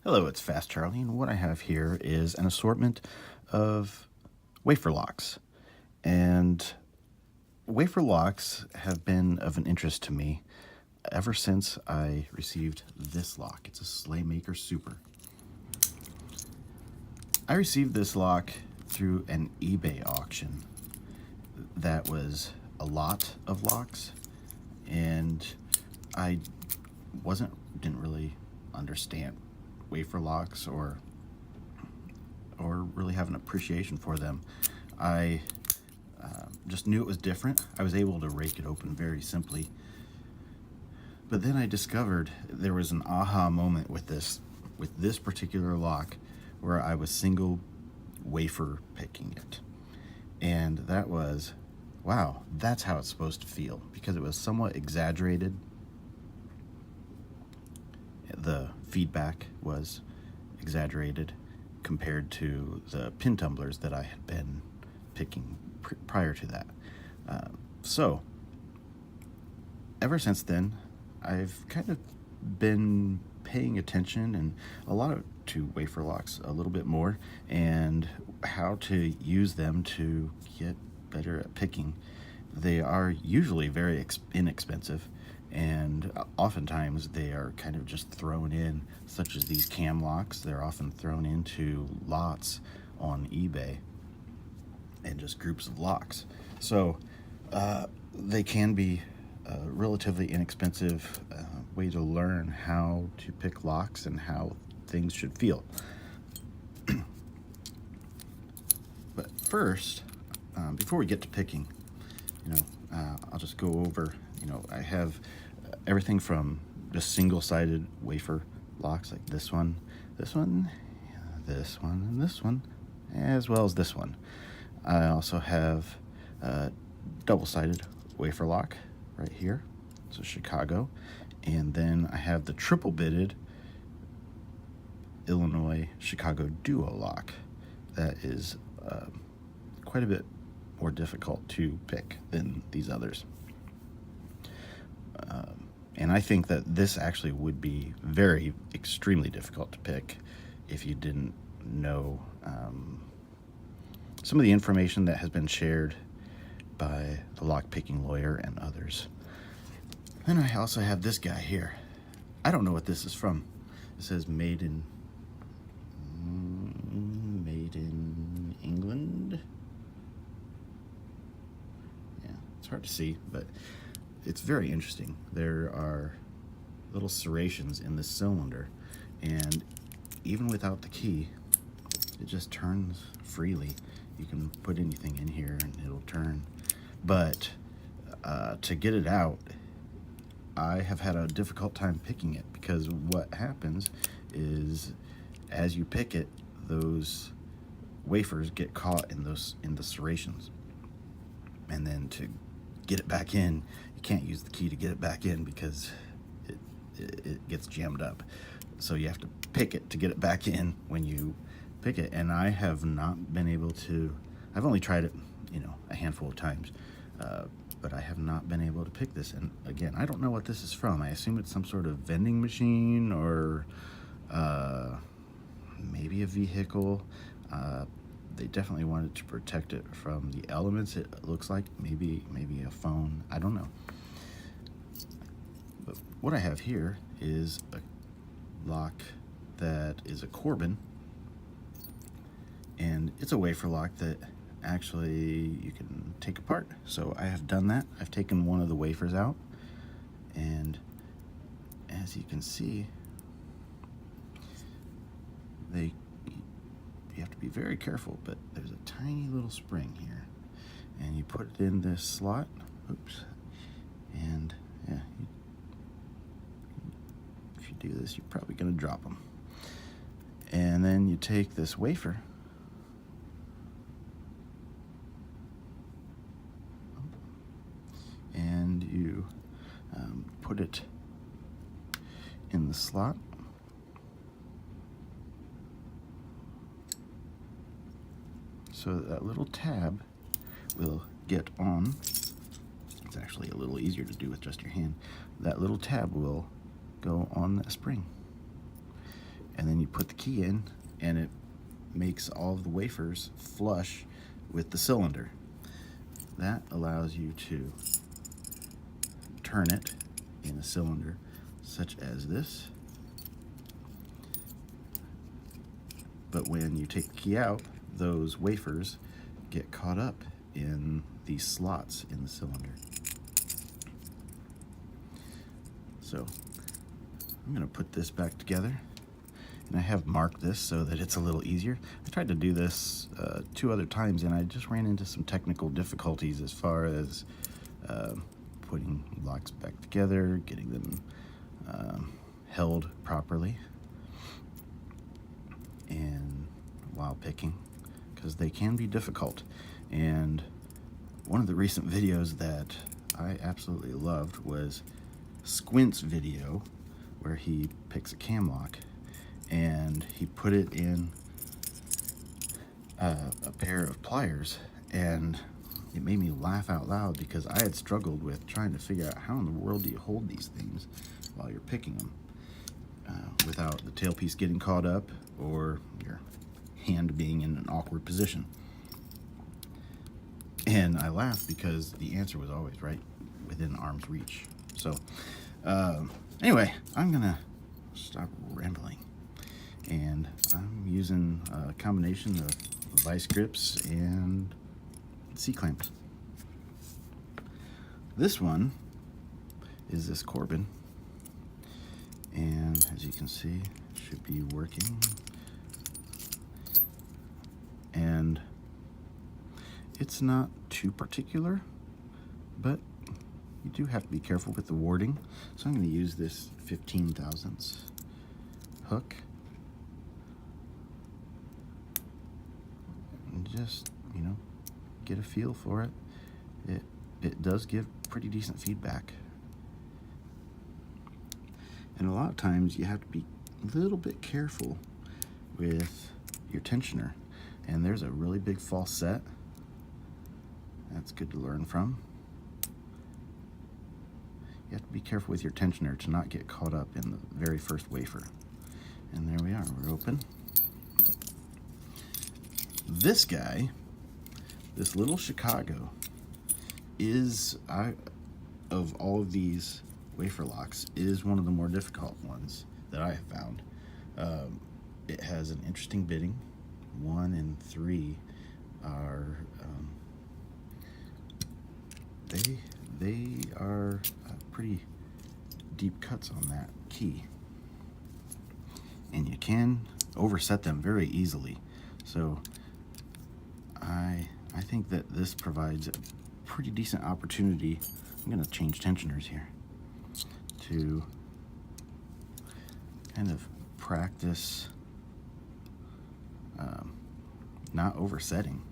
Hello, it's Fast Charlie, and what I have here is an assortment of wafer locks. And wafer locks have been of an interest to me ever since I received this lock. It's a Slaymaker Super. I received this lock through an eBay auction that was a lot of locks, and I didn't really understand wafer locks or really have an appreciation for them. I just knew it was different. I was able to rake it open very simply, but then I discovered there was an aha moment with this particular lock where I was single wafer picking it, and that was, wow, that's how it's supposed to feel, because it was somewhat exaggerated. The feedback was exaggerated compared to the pin tumblers that I had been picking prior to that. So ever since then, I've kind of been paying attention and to wafer locks a little bit more, and how to use them to get better at picking. They are usually very inexpensive, and oftentimes they are kind of just thrown in, such as these cam locks. They're often thrown into lots on eBay and just groups of locks. So they can be a relatively inexpensive way to learn how to pick locks and how things should feel. But first, before we get to picking, I'll just go over, I have everything from just single-sided wafer locks like this one, this one, this one, and this one, as well as this one. I also have a double-sided wafer lock right here. It's a Chicago. And then I have the triple-bitted Illinois Chicago Duo lock. That is quite a bit more difficult to pick than these others. And I think that this actually would be extremely difficult to pick if you didn't know some of the information that has been shared by the lock-picking lawyer and others. Then I also have this guy here. I don't know what this is from. It says made in England. Yeah, it's hard to see, but it's very interesting. There are little serrations in this cylinder, and even without the key, it just turns freely. You can put anything in here and it'll turn. But to get it out, I have had a difficult time picking it, because what happens is as you pick it, those wafers get caught in the serrations, and then to get it back in, you can't use the key to get it back in because it gets jammed up. So you have to pick it to get it back in when you pick it. And I have not been able to, I've only tried it, a handful of times, but I have not been able to pick this. And again, I don't know what this is from. I assume it's some sort of vending machine or maybe a vehicle. They definitely wanted to protect it from the elements, it looks like. Maybe a phone, I don't know. But what I have here is a lock that is a Corbin, and it's a wafer lock that actually you can take apart. So I have done that. I've taken one of the wafers out, and as you can see, you have to be very careful, but there's a tiny little spring here, and you put it in this slot. Oops. And yeah, if you do this, you're probably going to drop them. And then you take this wafer, and you put it in the slot. So that little tab will get on. It's actually a little easier to do with just your hand. That little tab will go on that spring. and then you put the key in, and it makes all of the wafers flush with the cylinder. That allows you to turn it in a cylinder such as this. But when you take the key out, those wafers get caught up in these slots in the cylinder. So I'm going to put this back together, and I have marked this so that it's a little easier. I tried to do this 2 other times, and I just ran into some technical difficulties as far as putting locks back together, getting them held properly, and while picking, because they can be difficult. And one of the recent videos that I absolutely loved was Squint's video, where he picks a cam lock and he put it in a pair of pliers, and it made me laugh out loud because I had struggled with trying to figure out how in the world do you hold these things while you're picking them without the tailpiece getting caught up or your hand being in an awkward position. And I laughed because the answer was always right within arm's reach. So anyway, I'm gonna stop rambling, and I'm using a combination of vice grips and C-clamps. This one is this Corbin, and as you can see, it should be working. And it's not too particular, but you do have to be careful with the warding. So I'm going to use this 15 thousandths hook and just, you know, get a feel for it. It does give pretty decent feedback. And a lot of times you have to be a little bit careful with your tensioner. And there's a really big false set. That's good to learn from. You have to be careful with your tensioner to not get caught up in the very first wafer. And there we are, we're open. This guy, this little Chicago, is, of all of these wafer locks, is one of the more difficult ones that I have found. It has an interesting bitting. 1 and 3 are they are pretty deep cuts on that key, and you can overset them very easily. So I think that this provides a pretty decent opportunity. I'm going to change tensioners here to kind of practice not oversetting.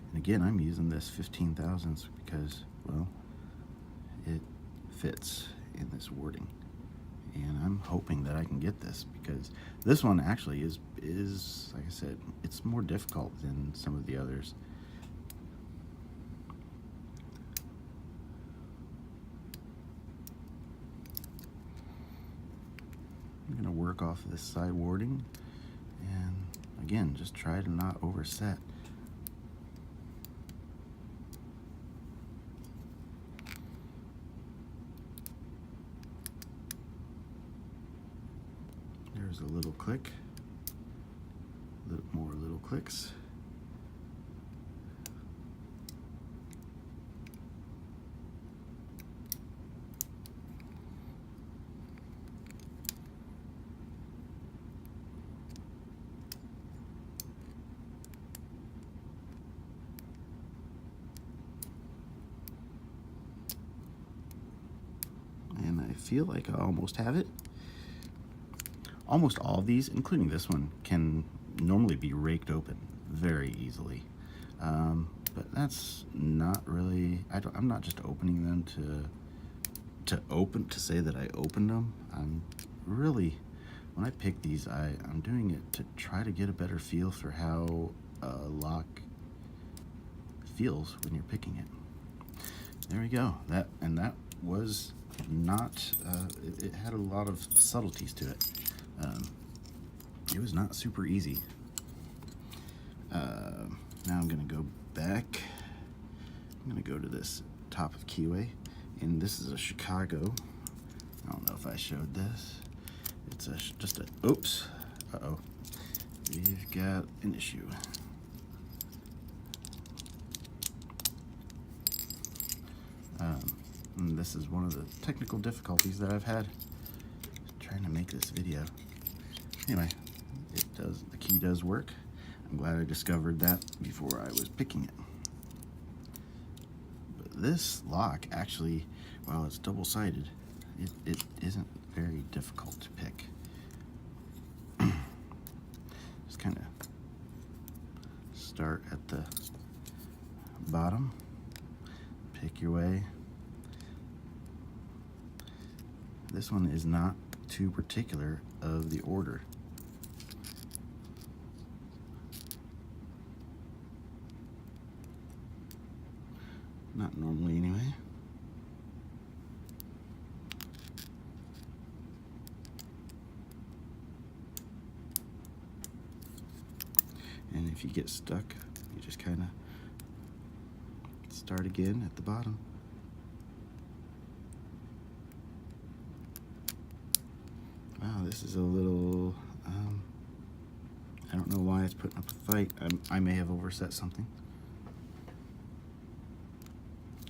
And again, I'm using this 15 thousandths because, well, it fits in this wording, and I'm hoping that I can get this, because this one actually is like I said, it's more difficult than some of the others. I'm going to work off this side warding, and again, just try to not overset. There's a little click, a little more little clicks. And I feel like I almost have it. Almost all of these, including this one, can normally be raked open very easily. But that's not really, I'm not just opening them to say that I opened them. I'm really, when I pick these, I'm doing it to try to get a better feel for how a lock feels when you're picking it. There we go. That was not, it had a lot of subtleties to it. It was not super easy. Now I'm going to go back. I'm going to go to this top of keyway, and this is a Chicago. I don't know if I showed this. It's just a, oops, uh-oh. We've got an issue. And this is one of the technical difficulties that I've had trying to make this video. Anyway, the key does work. I'm glad I discovered that before I was picking it. But this lock actually, while it's double-sided, it isn't very difficult to pick. Just kind of start at the bottom, pick your way. This one is not too particular of the order. Not normally anyway. And if you get stuck, you just kind of start again at the bottom. Wow, this is a little, I don't know why it's putting up a fight. I may have overset something.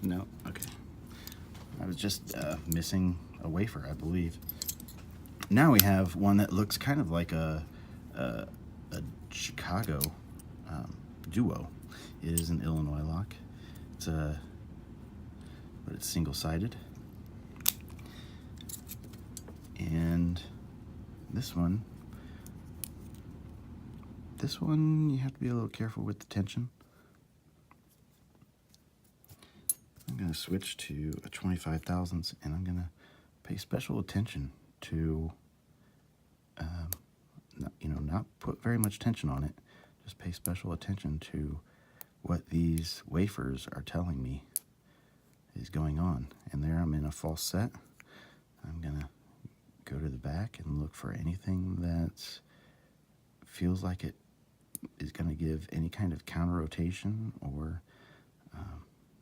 No, okay. I was just missing a wafer, I believe. Now we have one that looks kind of like a Chicago duo. It is an Illinois lock. But it's single-sided. And this one you have to be a little careful with the tension. I'm going to switch to a 25 thousandths, and I'm going to pay special attention to, not put very much tension on it. Just pay special attention to what these wafers are telling me is going on. And there I'm in a false set. I'm going to go to the back and look for anything that feels like it is going to give any kind of counter rotation or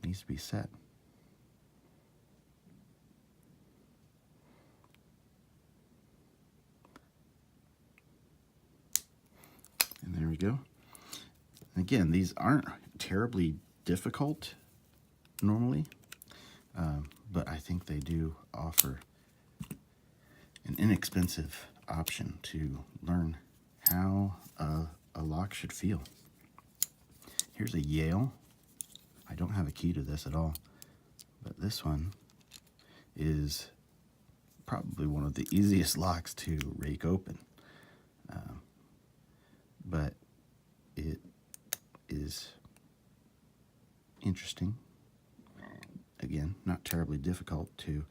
needs to be set. And there we go. And again, these aren't terribly difficult normally, but I think they do offer an inexpensive option to learn how a lock should feel. Here's a Yale. I don't have a key to this at all, but this one is probably one of the easiest locks to rake open. But it is interesting. Again, not terribly difficult to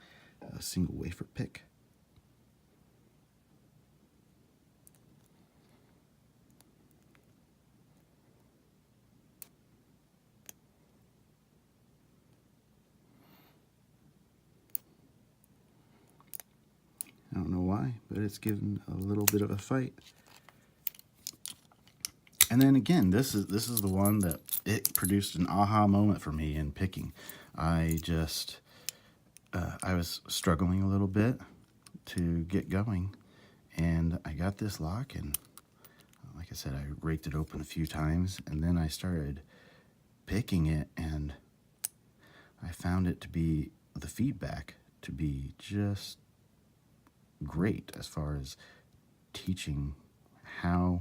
a single wafer pick. I don't know why, but it's given a little bit of a fight. And then again, this is the one that it produced an aha moment for me in picking. I was struggling a little bit to get going, and I got this lock, and like I said, I raked it open a few times, and then I started picking it, and I found it to be, the feedback to be just great as far as teaching how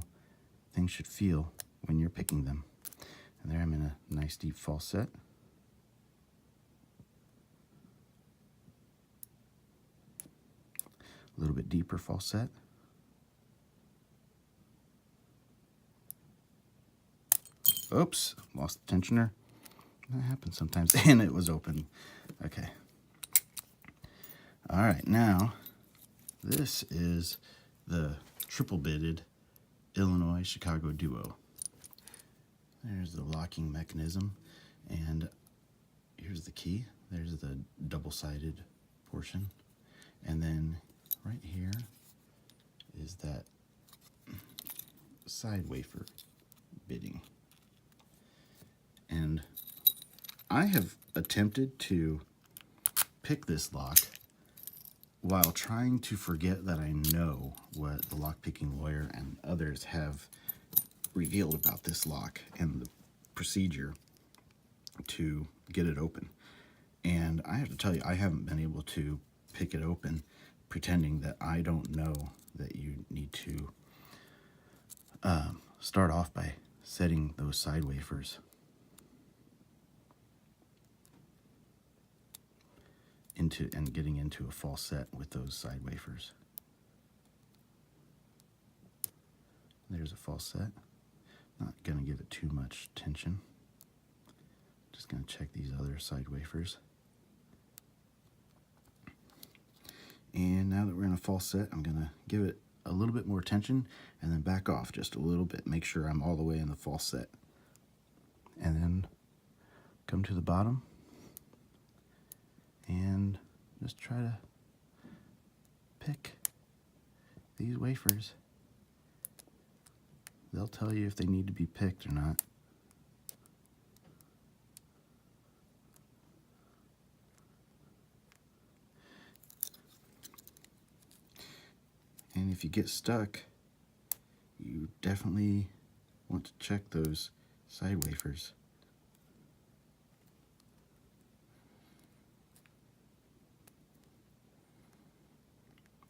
things should feel when you're picking them. And there I'm in a nice deep false set. A little bit deeper false set. Oops, lost the tensioner. That happens sometimes. And it was open. Okay. All right, now this is the triple bitted Illinois Chicago duo. There's the locking mechanism, and here's the key. There's the double-sided portion, and then right here is that side wafer bitting. And I have attempted to pick this lock while trying to forget that I know what the lockpicking lawyer and others have revealed about this lock and the procedure to get it open. And I have to tell you, I haven't been able to pick it open, pretending that I don't know that you need to start off by setting those side wafers into and getting into a false set with those side wafers. There's a false set. Not going to give it too much tension. Just going to check these other side wafers. And now that we're in a false set, I'm going to give it a little bit more tension and then back off just a little bit. Make sure I'm all the way in the false set. And then come to the bottom and just try to pick these wafers. They'll tell you if they need to be picked or not. And if you get stuck, you definitely want to check those side wafers.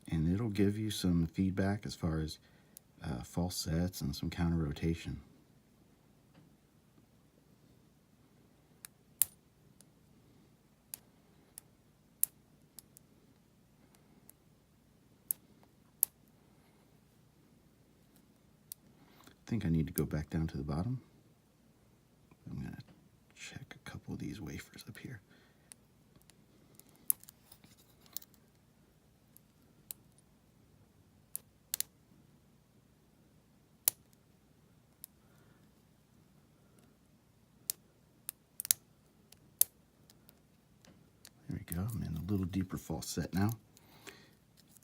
And it'll give you some feedback as far as false sets and some counter rotation. I think I need to go back down to the bottom. I'm going to check a couple of these wafers up here. There we go. I'm in a little deeper false set now.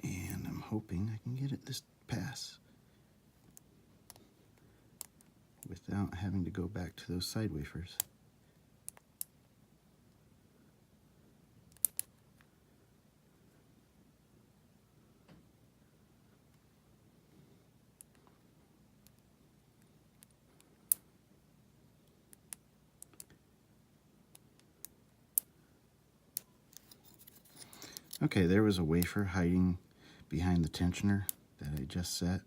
And I'm hoping I can get it this pass without having to go back to those side wafers. Okay, there was a wafer hiding behind the tensioner that I just set.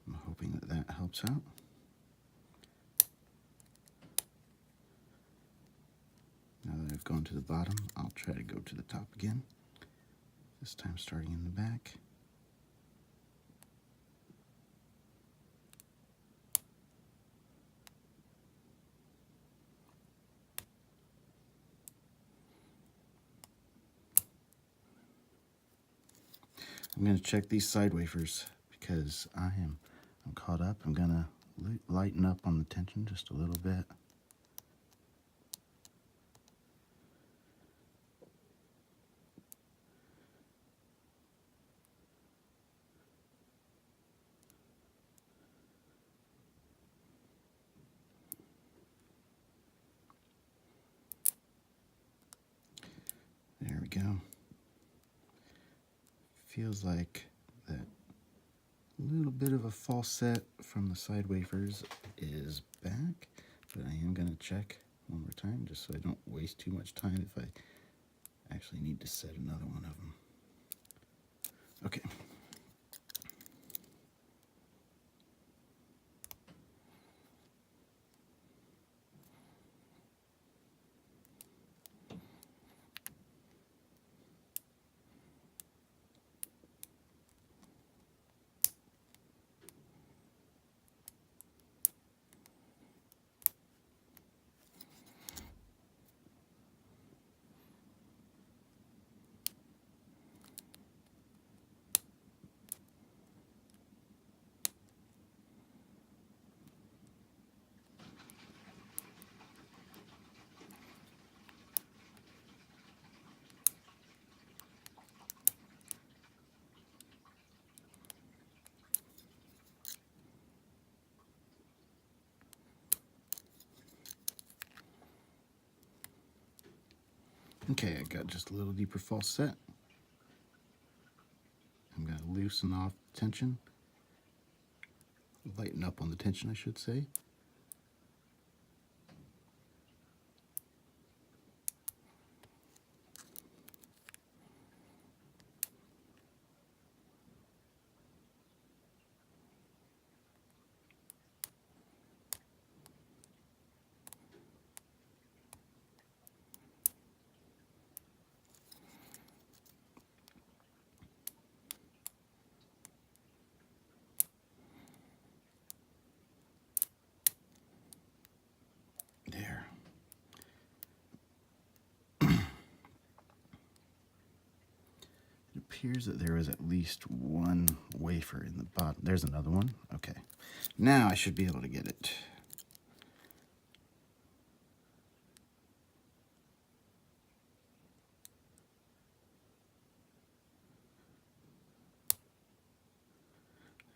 I'm hoping that that helps out. Now that I've gone to the bottom, I'll try to go to the top again. This time starting in the back. I'm going to check these side wafers because I'm caught up. I'm going to lighten up on the tension just a little bit. There we go. Feels like that little bit of a false set from the side wafers is back, but I am going to check one more time just so I don't waste too much time if I actually need to set another one of them. Okay. Okay, I got just a little deeper false set. I'm going to loosen off the tension. Lighten up on the tension, I should say. There. It appears that there is at least one wafer in the bottom. There's another one. Okay. Now I should be able to get it.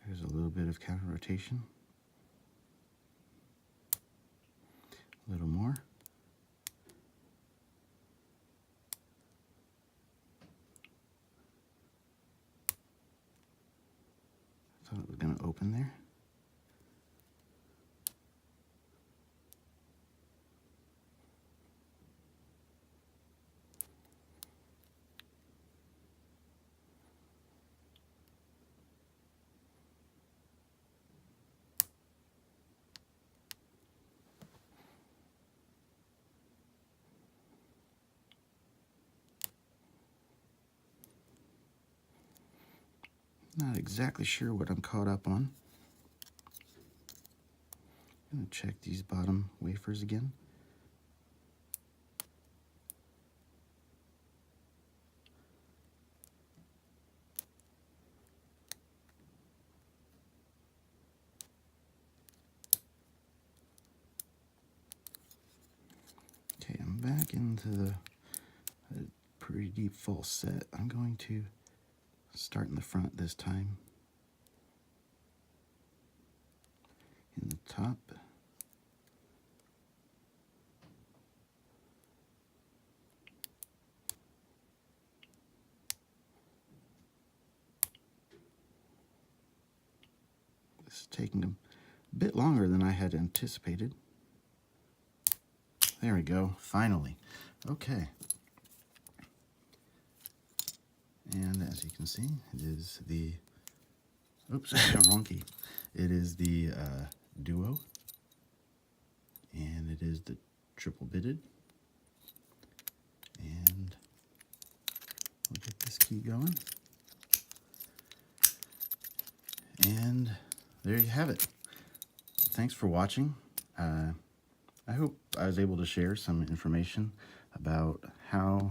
There's a little bit of counter rotation. A little more. Thought it was going to open there. Not exactly sure what I'm caught up on. I'm going to check these bottom wafers again. Okay, I'm back into the pretty deep false set. I'm going to start in the front this time. In the top. This is taking a bit longer than I had anticipated. There we go, finally. Okay. And as you can see, it is the, oops, wrong key. It is the duo, and it is the triple bitted. And we'll get this key going. And there you have it. Thanks for watching. I hope I was able to share some information about how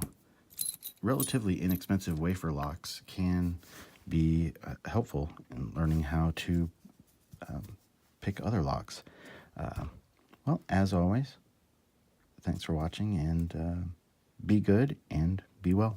relatively inexpensive wafer locks can be helpful in learning how to pick other locks. Well, as always, thanks for watching, and be good and be well.